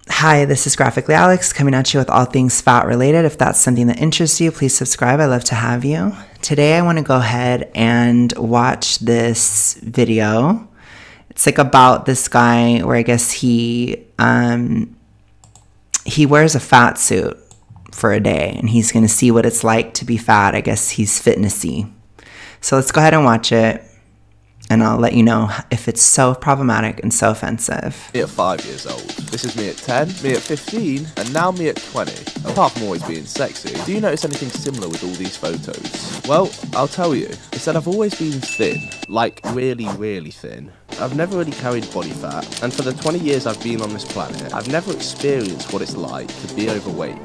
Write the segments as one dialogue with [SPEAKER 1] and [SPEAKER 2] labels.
[SPEAKER 1] Hi, this is Graphically Alex coming at you with all things fat related. If that's something that interests you, please subscribe. I'd love to have you. Today I want to go ahead and watch this video. It's like about this guy where I guess he wears a fat suit for a day and he's going to see what it's like to be fat. I guess he's fitnessy. So let's go ahead and watch it. And I'll let you know if it's so problematic and so offensive.
[SPEAKER 2] Me at 5 years old. This is me at 10, me at 15, and now me at 20. Apart from always being sexy, do you notice anything similar with all these photos? Well, I'll tell you. It's that I've always been thin. Like, really, really thin. I've never really carried body fat, and for the 20 years I've been on this planet, I've never experienced what it's like to be overweight.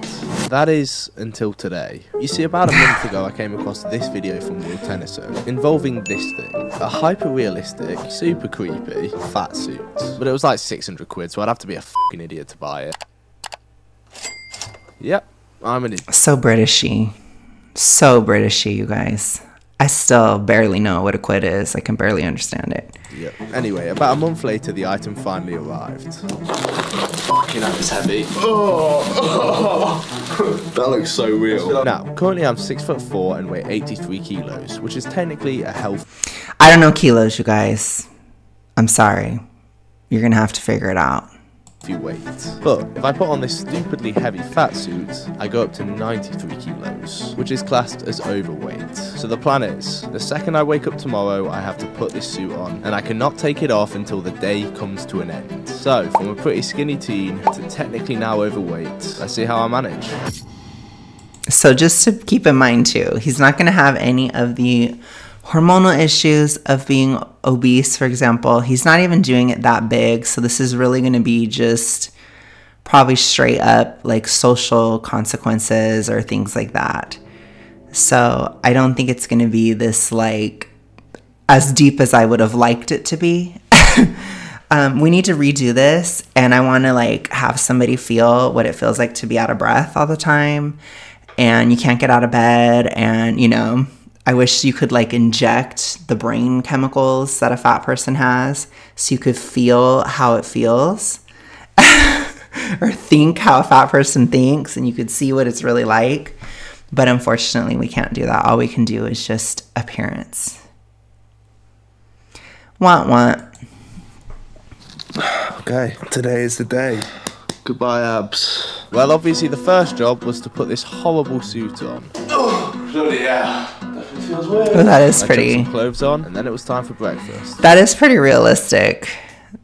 [SPEAKER 2] That is, until today. You see, about a month ago I came across this video from Will Tennyson involving this thing. A hyper-realistic, super creepy, fat suit. But it was like 600 quid, so I'd have to be a fucking idiot to buy it. Yep, I'm an idiot.
[SPEAKER 1] So Britishy. So Britishy, you guys. I still barely know what a quid is. I can barely understand it.
[SPEAKER 2] Yep. Anyway, about a month later, the item finally arrived. Fucking hell, it's heavy. That looks so real. Now, currently I'm 6'4" and weigh 83 kilos, which is technically a health.
[SPEAKER 1] I don't know kilos, you guys. I'm sorry. You're gonna have to figure it out.
[SPEAKER 2] Weight. But if I put on this stupidly heavy fat suit, I go up to 93 kilos, which is classed as overweight. So the plan is, the second I wake up tomorrow, I have to put this suit on, and I cannot take it off until the day comes to an end. So, from a pretty skinny teen to technically now overweight, let's see how I manage.
[SPEAKER 1] So just to keep in mind too, he's not gonna have any of the hormonal issues of being obese, for example. He's not even doing it that big, so this is really going to be just probably straight up like social consequences or things like that. So I don't think it's going to be this like as deep as I would have liked it to be. We need to redo this, and I want to like have somebody feel what it feels like to be out of breath all the time, and you can't get out of bed, and you know, I wish you could like inject the brain chemicals that a fat person has so you could feel how it feels or think how a fat person thinks, and you could see what it's really like. But unfortunately, we can't do that. All we can do is just appearance. Want, want.
[SPEAKER 2] Okay, today is the day. Goodbye, abs. Well, obviously the first job was to put this horrible suit on. Oh, bloody hell. Feels weird.
[SPEAKER 1] Oh, that is pretty.
[SPEAKER 2] I chucked some clothes on, and then it was time for breakfast.
[SPEAKER 1] That is pretty realistic.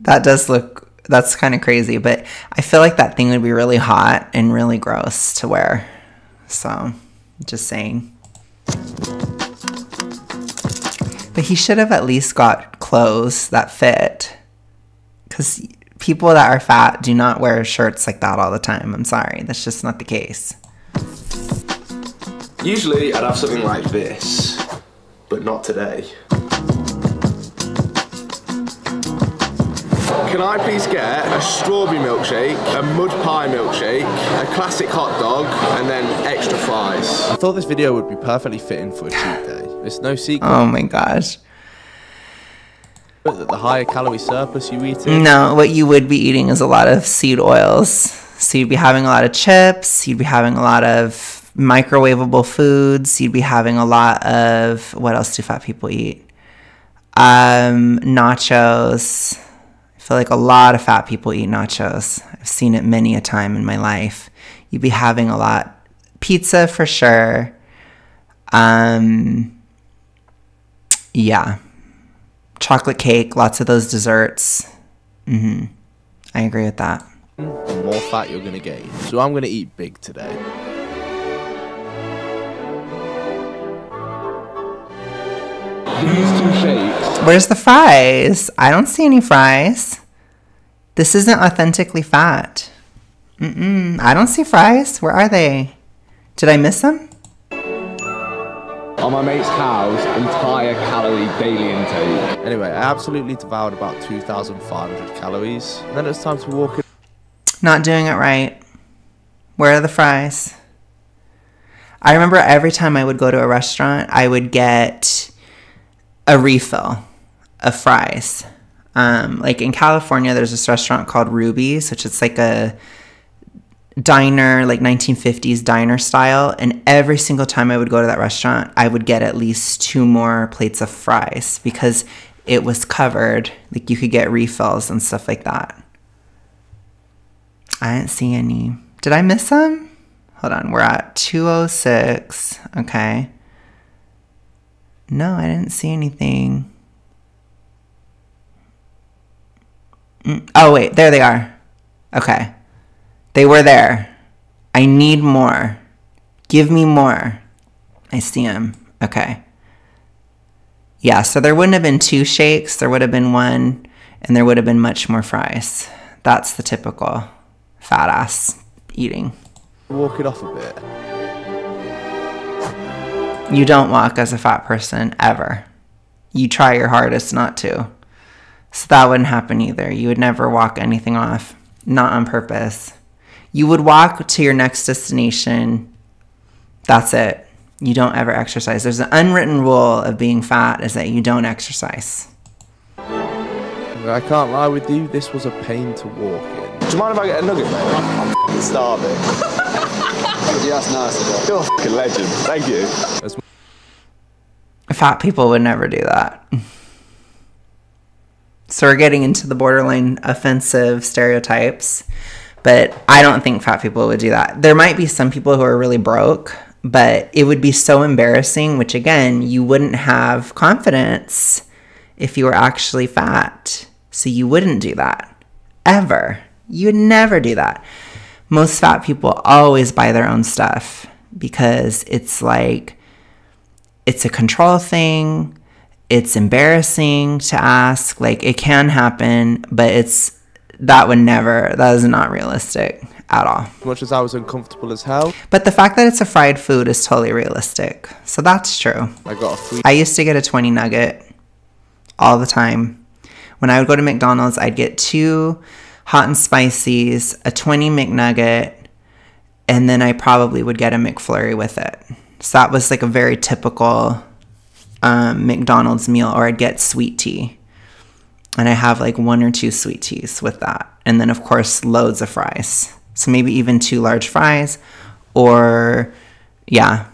[SPEAKER 1] That does look, that's kind of crazy, but I feel like that thing would be really hot and really gross to wear. So, just saying. But he should have at least got clothes that fit. Because people that are fat do not wear shirts like that all the time. I'm sorry. That's just not the case.
[SPEAKER 3] Usually I'd have something like this, but not today. Can I please get a strawberry milkshake, a mud pie milkshake, a classic hot dog, and then extra fries?
[SPEAKER 2] I thought this video would be perfectly fitting for a cheat day. It's no secret.
[SPEAKER 1] Oh my gosh.
[SPEAKER 2] That the higher calorie surplus you eat in.
[SPEAKER 1] No, what you would be eating is a lot of seed oils. So you'd be having a lot of chips, you'd be having a lot of microwavable foods, you'd be having a lot of, what else do fat people eat? Nachos. I feel like a lot of fat people eat nachos. I've seen it many a time in my life. You'd be having a lot. Pizza for sure. Yeah. Chocolate cake, lots of those desserts. I agree with that.
[SPEAKER 2] The more fat you're gonna gain. So I'm gonna eat big today.
[SPEAKER 3] These two shakes.
[SPEAKER 1] Where's the fries? I don't see any fries. This isn't authentically fat. I don't see fries. Where are they? Did I miss them?
[SPEAKER 3] On my mate's house, entire calorie daily intake.
[SPEAKER 2] Anyway, I absolutely devoured about 2,500 calories. And then it's time to walk in.
[SPEAKER 1] Not doing it right. Where are the fries? I remember every time I would go to a restaurant, I would get a refill of fries. Like in California, there's this restaurant called Ruby's, which is like a diner, like 1950s diner style. And every single time I would go to that restaurant, I would get at least 2 more plates of fries because it was covered. Like you could get refills and stuff like that. I didn't see any. Did I miss some? Hold on. We're at 206. Okay. No, I didn't see anything. Oh, wait. There they are. Okay. They were there. I need more. Give me more. I see them. Okay. Yeah, so there wouldn't have been 2 shakes. There would have been 1, and there would have been much more fries. That's the typical fat ass eating.
[SPEAKER 2] Walk it off a bit.
[SPEAKER 1] You don't walk as a fat person, ever. You try your hardest not to. So that wouldn't happen either. You would never walk anything off. Not on purpose. You would walk to your next destination. That's it. You don't ever exercise. There's an unwritten rule of being fat is that you don't exercise.
[SPEAKER 2] I can't lie with you, this was a pain to walk in.
[SPEAKER 3] Do you mind if I get a nugget, mate? I'm f***ing starving. Yeah, that's nice. You're a f***ing legend. Thank you.
[SPEAKER 1] Fat people would never do that. So we're getting into the borderline offensive stereotypes, but I don't think fat people would do that. There might be some people who are really broke, but it would be so embarrassing, which again, you wouldn't have confidence if you were actually fat. So you wouldn't do that. Ever. You would never do that. Most fat people always buy their own stuff because it's like, it's a control thing. It's embarrassing to ask. Like, it can happen, but that is not realistic at all.
[SPEAKER 2] As much as I was uncomfortable as hell.
[SPEAKER 1] But the fact that it's a fried food is totally realistic. So that's true. I used to get a 20 nugget all the time. When I would go to McDonald's, I'd get 2 hot and spicies, a 20 McNugget, and then I probably would get a McFlurry with it. So that was like a very typical McDonald's meal, or I'd get sweet tea. And I have like 1 or 2 sweet teas with that. And then, of course, loads of fries. So maybe even 2 large fries, or yeah.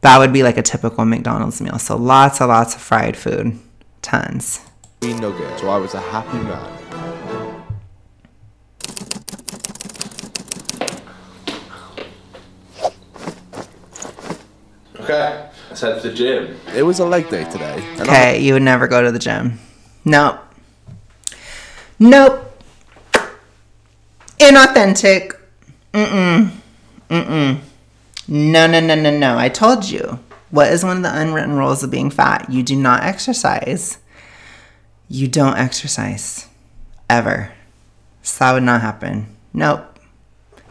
[SPEAKER 1] That would be like a typical McDonald's meal. So lots and lots of fried food. Tons.
[SPEAKER 2] Nugget, so I was a happy man.
[SPEAKER 3] Okay, let's head to the gym.
[SPEAKER 2] It was a leg day today.
[SPEAKER 1] Okay, you would never go to the gym. Nope. Nope. Inauthentic. No. I told you. What is one of the unwritten rules of being fat? You do not exercise. You don't exercise. Ever. So that would not happen. Nope.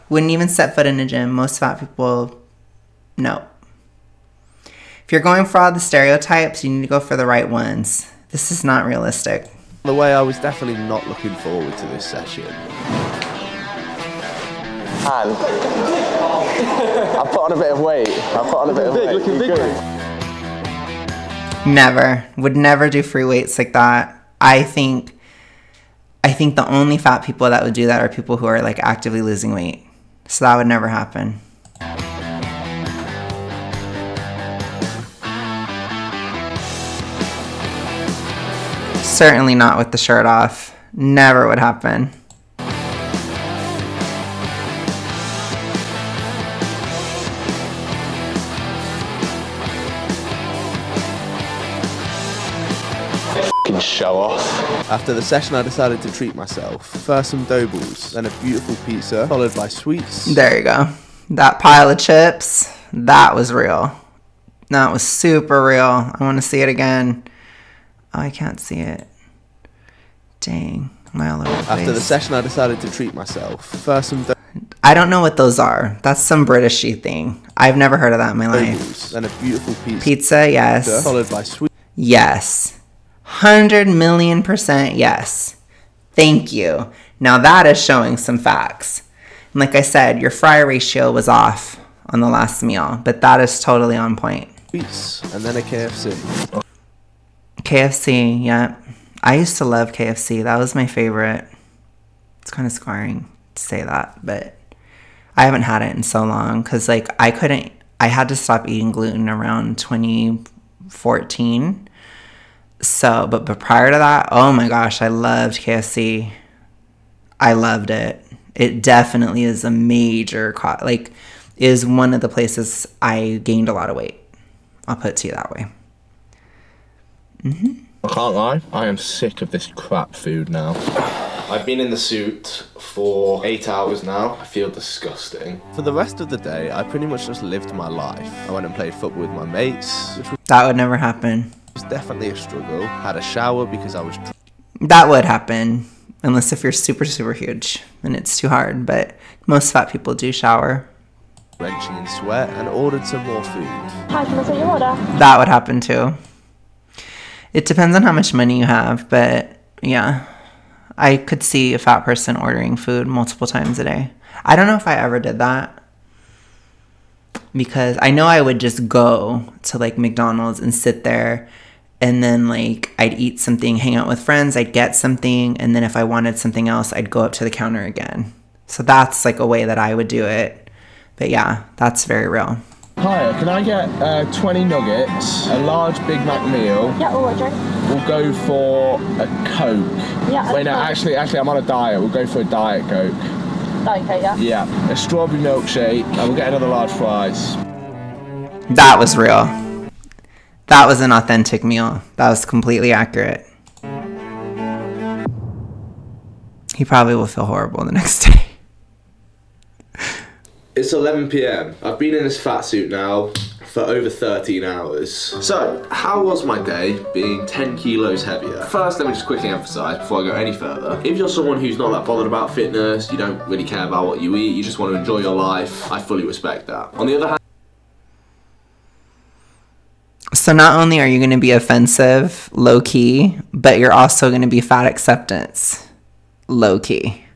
[SPEAKER 1] Wouldn't even set foot in a gym. Most fat people, nope. If you're going for all the stereotypes, you need to go for the right ones. This is not realistic.
[SPEAKER 2] By the way, I was definitely not looking forward to this session.
[SPEAKER 3] And I put on a bit of weight. Looking big.
[SPEAKER 1] Never. Would never do free weights like that. I think the only fat people that would do that are people who are like actively losing weight. So that would never happen. Certainly not with the shirt off. Never would happen.
[SPEAKER 3] Show off.
[SPEAKER 2] After the session, I decided to treat myself. First some dough balls, then a beautiful pizza, followed by sweets.
[SPEAKER 1] There you go. That pile of chips, that was real. That was super real. I want to see it again. Oh, I can't see it. Dang. Am I all over the place?
[SPEAKER 2] After the session, I decided to treat myself. First some dough.
[SPEAKER 1] I don't know what those are. That's some Britishy thing. I've never heard of that in my life.
[SPEAKER 2] Balls, then a beautiful pizza.
[SPEAKER 1] Pizza, yes.
[SPEAKER 2] Followed by sweets.
[SPEAKER 1] Yes. 100,000,000% yes. Thank you. Now that is showing some facts. And like I said, your fry ratio was off on the last meal, but that is totally on point.
[SPEAKER 2] Sweets, and then a KFC.
[SPEAKER 1] KFC, yeah. I used to love KFC. That was my favorite. It's kind of scarring. say that, but I haven't had it in so long because like I had to stop eating gluten around 2014. So, but prior to that, oh my gosh, I loved KFC. I loved it. It definitely is a major is one of the places I gained a lot of weight. I'll put it to you that way.
[SPEAKER 3] I can't lie, I am sick of this crap food now. I've been in the suit for 8 hours now. I feel disgusting.
[SPEAKER 2] For the rest of the day, I pretty much just lived my life. I went and played football with my mates, which
[SPEAKER 1] That would never happen.
[SPEAKER 2] was definitely a struggle. Had a shower because I was
[SPEAKER 1] That would happen. Unless if you're super, super huge, then it's too hard. But most fat people do shower.
[SPEAKER 2] drenching in sweat and ordered some more food.
[SPEAKER 4] Hi, can I take your order?
[SPEAKER 1] That would happen too. It depends on how much money you have, but yeah. I could see a fat person ordering food multiple times a day. I don't know if I ever did that. Because I know I would just go to like McDonald's and sit there, and then like I'd eat something, hang out with friends, I'd get something, and then if I wanted something else, I'd go up to the counter again. So that's like a way that I would do it. But yeah, that's very real.
[SPEAKER 3] Hiya, can I get 20 nuggets, a large Big Mac meal?
[SPEAKER 4] Yeah, or a drink?
[SPEAKER 3] We'll go for a Coke.
[SPEAKER 4] Yeah.
[SPEAKER 3] Wait, no, actually, I'm on a diet. We'll go for a Diet Coke.
[SPEAKER 4] Okay, yeah.
[SPEAKER 3] Yeah, a strawberry milkshake, and we'll get another large fries.
[SPEAKER 1] That was real. That was an authentic meal. That was completely accurate. He probably will feel horrible the next day.
[SPEAKER 3] It's 11 PM. I've been in this fat suit now for over 13 hours. So, how was my day being 10 kilos heavier? First, let me just quickly emphasise before I go any further. If you're someone who's not that bothered about fitness, you don't really care about what you eat, you just want to enjoy your life, I fully respect that. On the other hand,
[SPEAKER 1] So not only are you going to be offensive, low-key, but you're also going to be fat acceptance, low-key.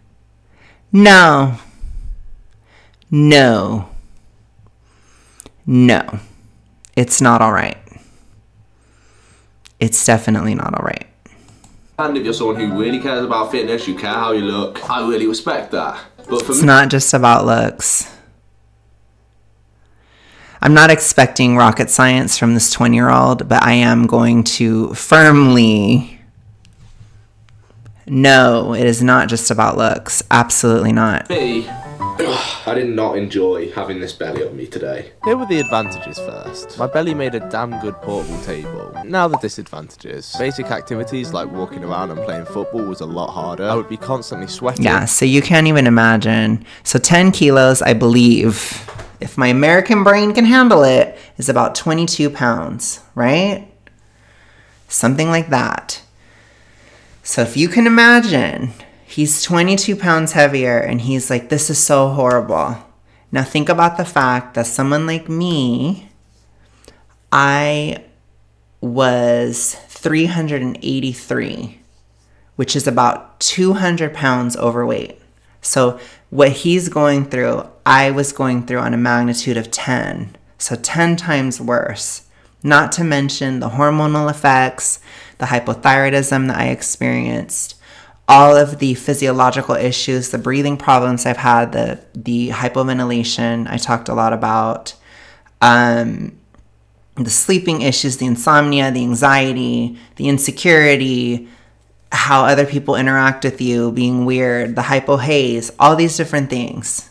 [SPEAKER 1] No. No. No. It's not all right. It's definitely not all right.
[SPEAKER 3] and if you're someone who really cares about fitness, you care how you look, I really respect that. But for
[SPEAKER 1] It's
[SPEAKER 3] me,
[SPEAKER 1] not just about looks. I'm not expecting rocket science from this 20-year-old, but I am going to firmly no, it is not just about looks. Absolutely not.
[SPEAKER 3] I did not enjoy having this belly on me today.
[SPEAKER 2] Here were the advantages first. My belly made a damn good portable table. Now the disadvantages. Basic activities like walking around and playing football was a lot harder. I would be constantly sweating.
[SPEAKER 1] Yeah, so you can't even imagine. So 10 kilos, I believe, if my American brain can handle it, is about 22 pounds, right? Something like that. So if you can imagine, he's 22 pounds heavier and he's like, this is so horrible. Now think about the fact that someone like me, I was 383, which is about 200 pounds overweight. So what he's going through, I was going through on a magnitude of 10. So 10 times worse. Not to mention the hormonal effects, the hypothyroidism that I experienced, all of the physiological issues, the breathing problems I've had, the hypoventilation I talked a lot about, the sleeping issues, the insomnia, the anxiety, the insecurity, how other people interact with you, being weird, the hypohaze, all these different things.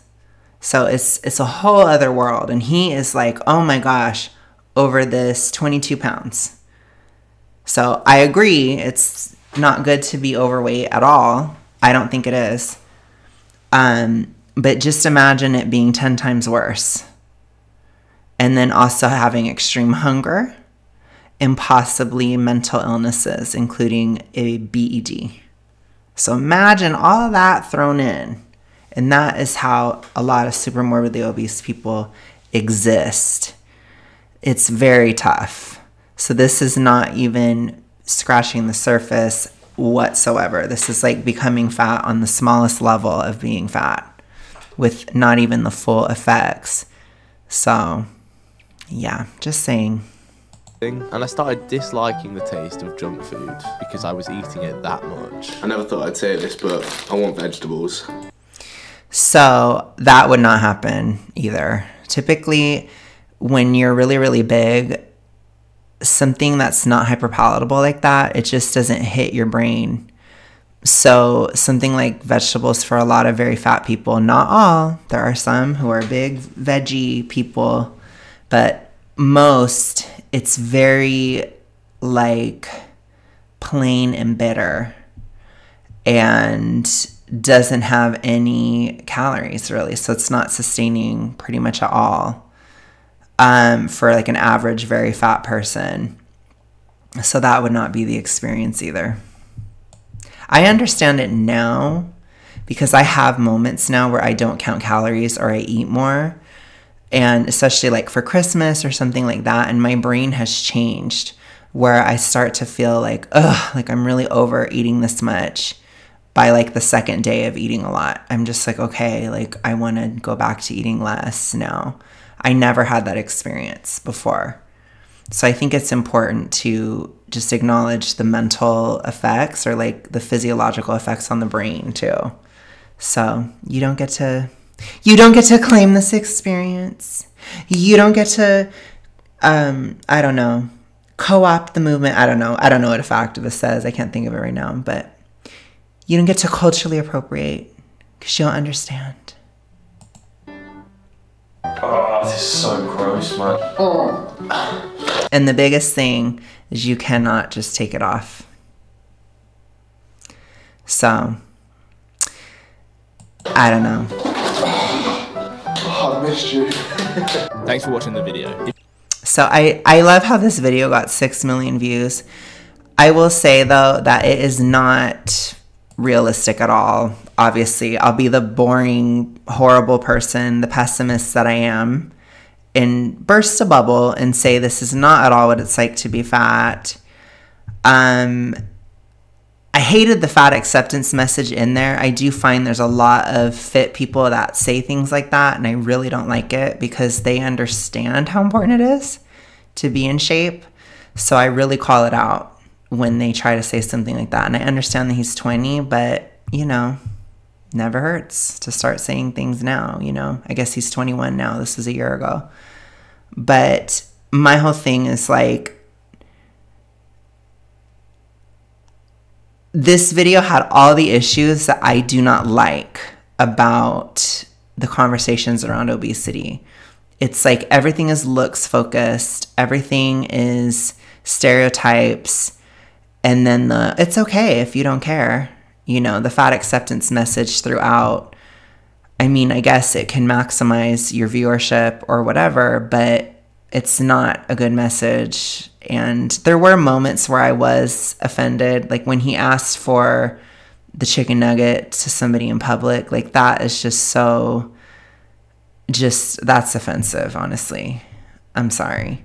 [SPEAKER 1] So it's a whole other world. And he is like, oh my gosh, over this 22 pounds. So I agree, it's not good to be overweight at all. I don't think it is. But just imagine it being 10 times worse. And then also having extreme hunger and possibly mental illnesses, including a BED. So imagine all of that thrown in. And that is how a lot of super morbidly obese people exist. It's very tough. So this is not even scratching the surface whatsoever. This is like becoming fat on the smallest level of being fat with not even the full effects. So yeah, just saying.
[SPEAKER 2] And I started disliking the taste of junk food because I was eating it that much.
[SPEAKER 3] I never thought I'd say this, but I want vegetables.
[SPEAKER 1] So that would not happen either. Typically, when you're really, really big, something that's not hyperpalatable like that, it just doesn't hit your brain. So something like vegetables for a lot of very fat people, not all, there are some who are big veggie people, but most, it's very like plain and bitter and doesn't have any calories really. So it's not sustaining pretty much at all for like an average very fat person. So that would not be the experience either. I understand it now because I have moments now where I don't count calories or I eat more. And especially like for Christmas or something like that. And my brain has changed where I start to feel like, ugh, like I'm really over eating this much by like the second day of eating a lot. I'm just like, okay, like I want to go back to eating less now. I never had that experience before. So I think it's important to just acknowledge the mental effects or like the physiological effects on the brain too. So you don't get to claim this experience. You don't get to, I don't know, co-opt the movement. I don't know what a activist says. I can't think of it right now, but you don't get to culturally appropriate because you don't understand.
[SPEAKER 5] Oh, this is so gross, man.
[SPEAKER 1] And the biggest thing is you cannot just take it off. So, I don't know.
[SPEAKER 5] Oh, I missed you.
[SPEAKER 2] Thanks for watching the video.
[SPEAKER 1] So I love how this video got 6 million views. I will say though that it is not realistic at all. Obviously, I'll be the boring, horrible person, the pessimist that I am, and burst a bubble and say this is not at all what it's like to be fat. I hated the fat acceptance message in there. I do find there's a lot of fit people that say things like that, and I really don't like it because they understand how important it is to be in shape. So I really call it out when they try to say something like that. And I understand that he's 20, but, you know, never hurts to start saying things now, you know. I guess he's 21 now. This was a year ago. But my whole thing is like, this video had all the issues that I do not like about the conversations around obesity. It's like everything is looks focused, everything is stereotypes, and then it's okay if you don't care. You know, the fat acceptance message throughout. I mean, I guess it can maximize your viewership or whatever, but it's not a good message. And there were moments where I was offended, like when he asked for the chicken nugget to somebody in public. Like that is just so, that's offensive, honestly. I'm sorry.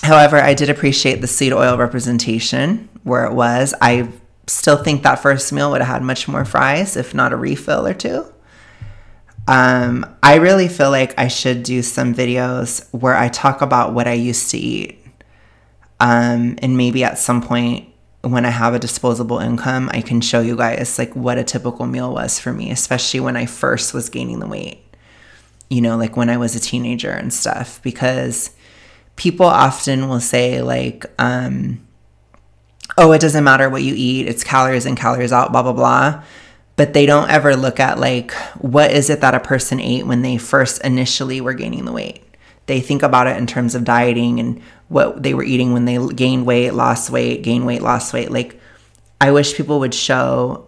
[SPEAKER 1] However, I did appreciate the seed oil representation where it was. I still think that first meal would have had much more fries, if not a refill or two. I really feel like I should do some videos where I talk about what I used to eat. And maybe at some point when I have a disposable income, I can show you guys like what a typical meal was for me, especially when I first was gaining the weight, you know, like when I was a teenager and stuff, because people often will say like, oh, it doesn't matter what you eat. It's calories in, calories out, blah, blah, blah. But they don't ever look at like, what is it that a person ate when they first initially were gaining the weight? They think about it in terms of dieting and what they were eating when they gained weight, lost weight, gained weight, lost weight. Like, I wish people would show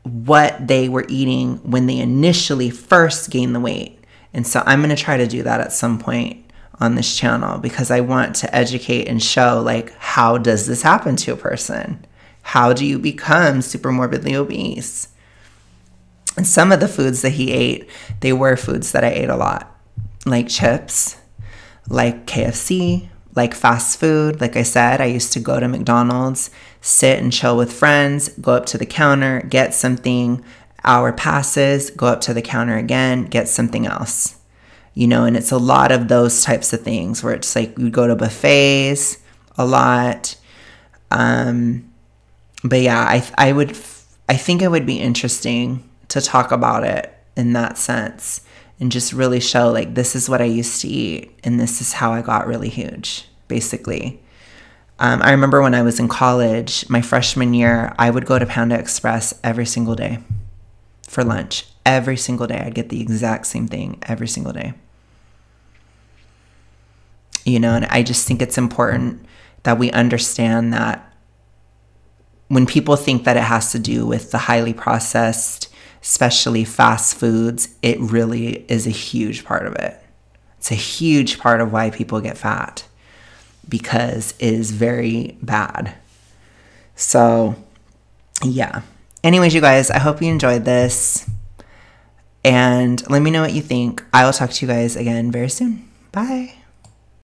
[SPEAKER 1] what they were eating when they initially first gained the weight. And so I'm going to try to do that at some point on this channel because I want to educate and show like, how does this happen to a person? How do you become super morbidly obese? And some of the foods that he ate, they were foods that I ate a lot, like chips, like KFC, like fast food. Like I said, I used to go to McDonald's, sit and chill with friends, go up to the counter, get something, hour passes, go up to the counter again, get something else. You know, and it's a lot of those types of things where it's like we go to buffets a lot. But yeah, I think it would be interesting to talk about it in that sense and just really show, like, this is what I used to eat and this is how I got really huge, basically. I remember when I was in college, my freshman year, I would go to Panda Express every single day for lunch. Every single day. I'd get the exact same thing every single day. You know, and I just think it's important that we understand that when people think that it has to do with the highly processed, especially fast foods, it really is a huge part of it. It's a huge part of why people get fat, because it is very bad. So, yeah. Anyways, you guys, I hope you enjoyed this. And let me know what you think. I will talk to you guys again very soon. Bye.